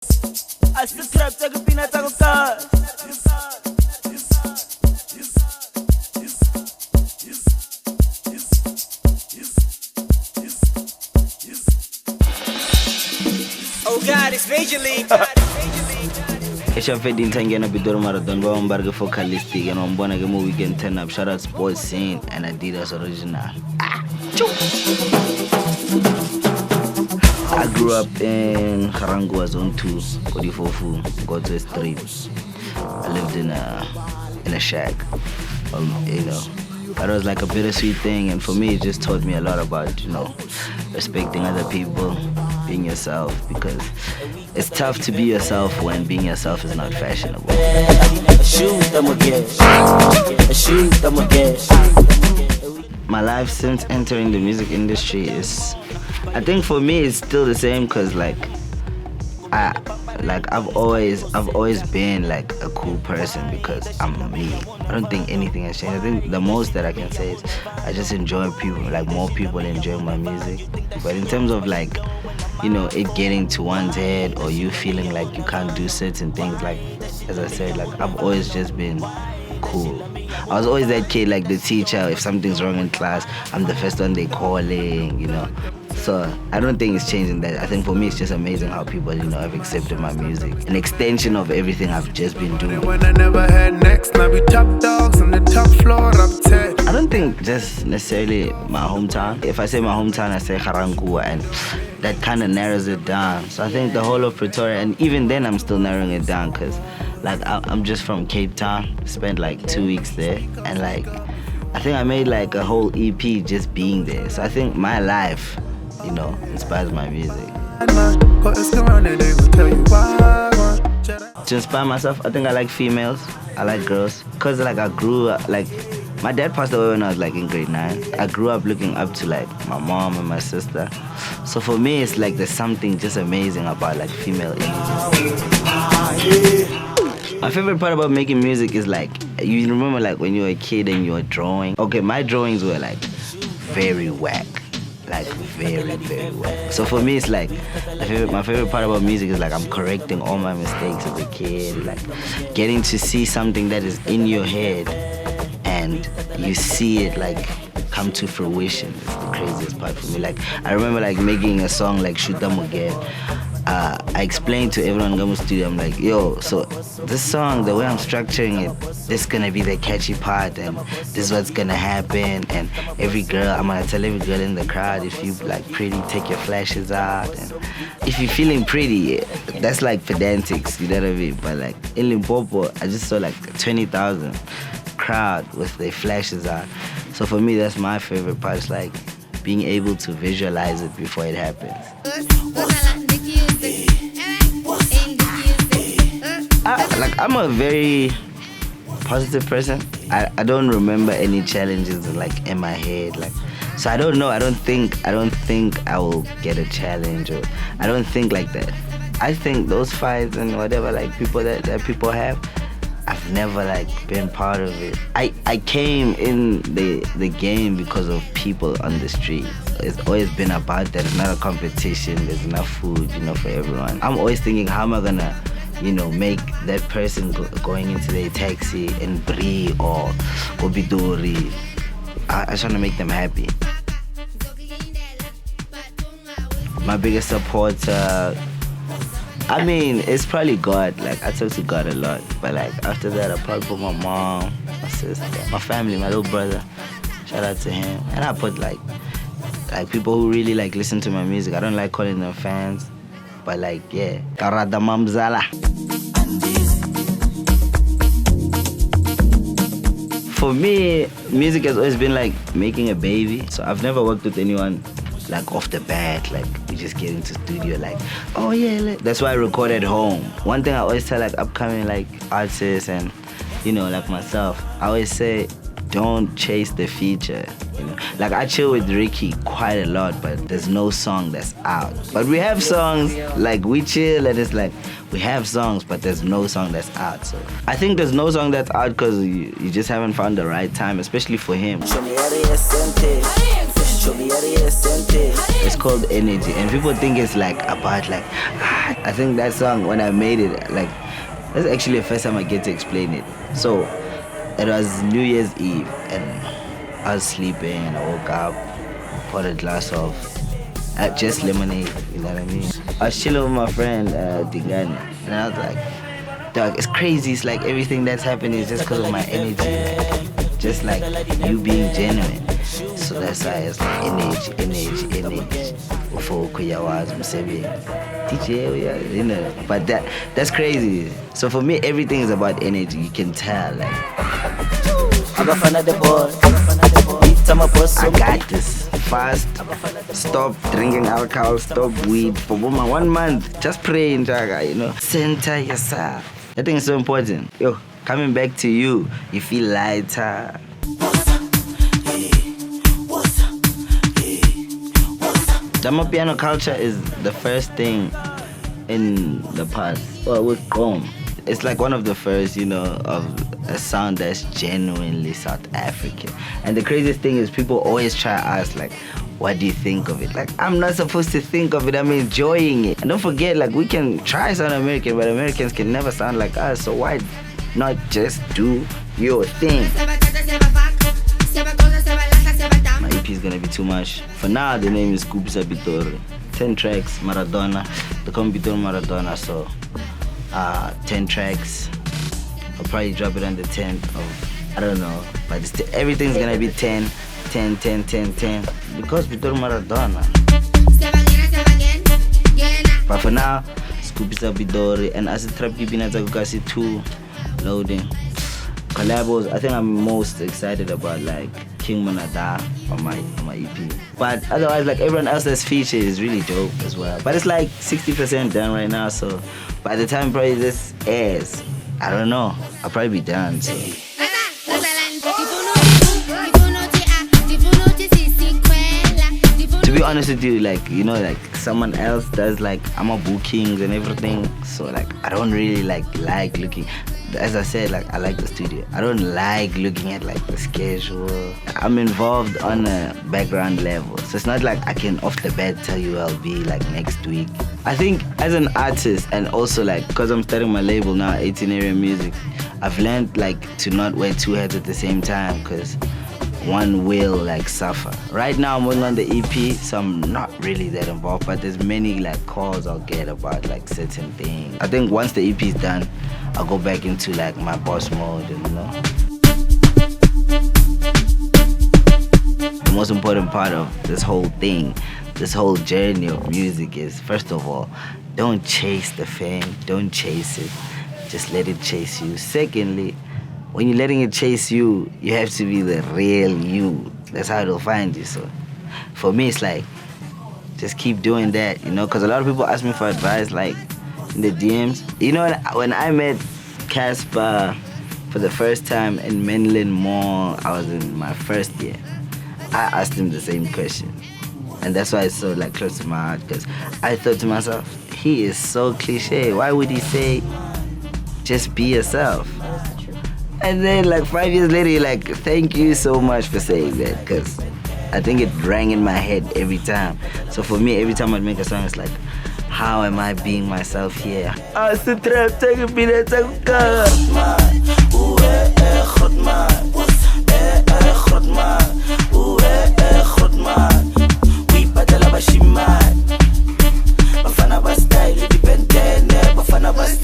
I still trap take a peanut taco car. Oh God, it's Major League. Esha fedin tangena bidoro marathon ba umbarge focalistic and umbona ke mu weekend turn up. Shout out Sports Scene and Adidas Original. I grew up in Karangwa Zone 2, Kodifofu, God's Street. I lived in a shack. You know, that was like a bittersweet thing, and for me, it just taught me a lot about, you know, respecting other people, being yourself, because it's tough to be yourself when being yourself is not fashionable. My life since entering the music industry is, I think for me it's still the same, cause I've always been like a cool person because I'm me. I don't think anything has changed. I think the most that I can say is I just enjoy people, like more people enjoying my music. But in terms of like, you know, it getting to one's head or you feeling like you can't do certain things, like as I said, like I've always just been cool. I was always that kid, like the teacher, if something's wrong in class, I'm the first one they calling, you know. So I don't think it's changing that. I think for me it's just amazing how people, you know, have accepted my music. An extension of everything I've just been doing. When I never had next, now we top dogs on the top floor, up 10. I don't think just necessarily my hometown. If I say my hometown, I say Garankuwa, and that kind of narrows it down. So I think the whole of Pretoria, and even then I'm still narrowing it down, because like I'm just from Cape Town, spent like 2 weeks there, and like I think I made like a whole EP just being there. So I think my life, you know, inspires my music. To inspire myself, I think I like females, I like girls, because like I grew up, like my dad passed away when I was like in grade 9. I grew up looking up to like my mom and my sister. So for me, it's like there's something just amazing about like female images. My favorite part about making music is like, you remember like when you were a kid and you were drawing? Okay, my drawings were like very whack. Like very, very whack. So for me, it's like my favorite part about music is like I'm correcting all my mistakes as a kid, like getting to see something that is in your head and you see it like come to fruition. It's the craziest part for me. Like I remember like making a song like Shuta Mugel. I explained to everyone in Gamu Studio, I'm like, yo, so this song, the way I'm structuring it, this is gonna be the catchy part, and this is what's gonna happen, and every girl, I'm gonna tell every girl in the crowd, if you like pretty, take your flashes out, and if you're feeling pretty, that's like pedantics, you know what I mean? But like in Limpopo, I just saw like 20,000 crowd with their flashes out. So for me, that's my favorite part, it's like being able to visualize it before it happens. Like I'm a very positive person. I don't remember any challenges like in my head, like, so I don't know. I don't think I will get a challenge, or I don't think like that. I think those fights and whatever like people that people have, I've never like been part of it. I came in the game because of people on the street. It's always been about that. It's not a competition. There's enough food, you know, for everyone. I'm always thinking, how am I gonna, you know, make that person going into their taxi in Brie or Obidori. I just want to make them happy. My biggest supporter, I mean, it's probably God. Like, I talk to God a lot. But like, after that, I probably put my mom, my sister, my family, my little brother. Shout out to him. And I put like people who really like listen to my music. I don't like calling them fans. But like, yeah, Karada Mamzala. For me, music has always been like making a baby. So I've never worked with anyone like off the bat, like you just get into studio like, oh yeah, that's why I record at home. One thing I always tell like upcoming like artists and, you know, like myself, I always say, don't chase the feature. You know? Like I chill with Ricky quite a lot, but there's no song that's out. But we have songs, like we chill and it's like, we have songs, but there's no song that's out. So I think there's no song that's out because you just haven't found the right time, especially for him. It's called Energy, and people think it's like about like. I think that song when I made it, like, that's actually the first time I get to explain it. So it was New Year's Eve, and I was sleeping, and I woke up, poured a glass of just lemonade. You know what I mean? I was chilling with my friend Dingane, and I was like, dog, it's crazy. It's like everything that's happening is just because of my energy. Like, just like you being genuine. So that's why it's like energy. For Kuyawas, Musebi, DJ, you know. But that's crazy. So for me, everything is about energy. You can tell. Like, I got this. Fast. Stop drinking alcohol. Stop weed for 1 month. Just pray in Jaga, you know. Center yourself. I think it's so important. Yo, coming back to you, you feel lighter. Dama piano culture is the first thing in the past. Well, with Gqom, it's like one of the first, you know, of a sound that's genuinely South African. And the craziest thing is people always try to ask, like, what do you think of it? Like, I'm not supposed to think of it, I'm enjoying it. And don't forget, like, we can try sound American, but Americans can never sound like us, so why not just do your thing? My EP is gonna be too much. For now, the name is Skupisa Bitori. 10 tracks, Maradona. They call me Bitori Maradona, so 10 tracks. I'll probably drop it on the 10th of, I don't know, but everything's gonna be 10, because Bitori Maradona. But for now, Skupisa Bitori, and as a trap Kibinata Kukasi 2 loading. Collabos, I think I'm most excited about like King Monada on my EP. But otherwise, like everyone else that's featured is really dope as well. But it's like 60% done right now, so by the time probably this airs, I don't know, I'll probably be done. So. To be honest with you, like, you know, like someone else does like AMA bookings and everything, so like I don't really like looking. As I said, like I like the studio. I don't like looking at like the schedule. I'm involved on a background level, so it's not like I can off the bat tell you I'll be like next week. I think as an artist, and also like because I'm starting my label now, 18 Area Music, I've learned like to not wear two hats at the same time, because one will like suffer. Right now I'm working on the EP, so I'm not really that involved, but there's many like calls I'll get about like certain things. I think once the EP is done, I'll go back into like my boss mode, and you know. The most important part of this whole thing, this whole journey of music is, first of all, don't chase the fame, don't chase it, just let it chase you. Secondly, when you're letting it chase you, you have to be the real you. That's how it'll find you. So for me, it's like, just keep doing that, you know, because a lot of people ask me for advice, like in the DMs. You know, when I met Casper for the first time in Menlyn Mall, I was in my first year. I asked him the same question. And that's why it's so like close to my heart, because I thought to myself, he is so cliche. Why would he say, just be yourself? And then like 5 years later, you're like, thank you so much for saying that, because I think it rang in my head every time. So for me, every time I make a song, it's like, how am I being myself here?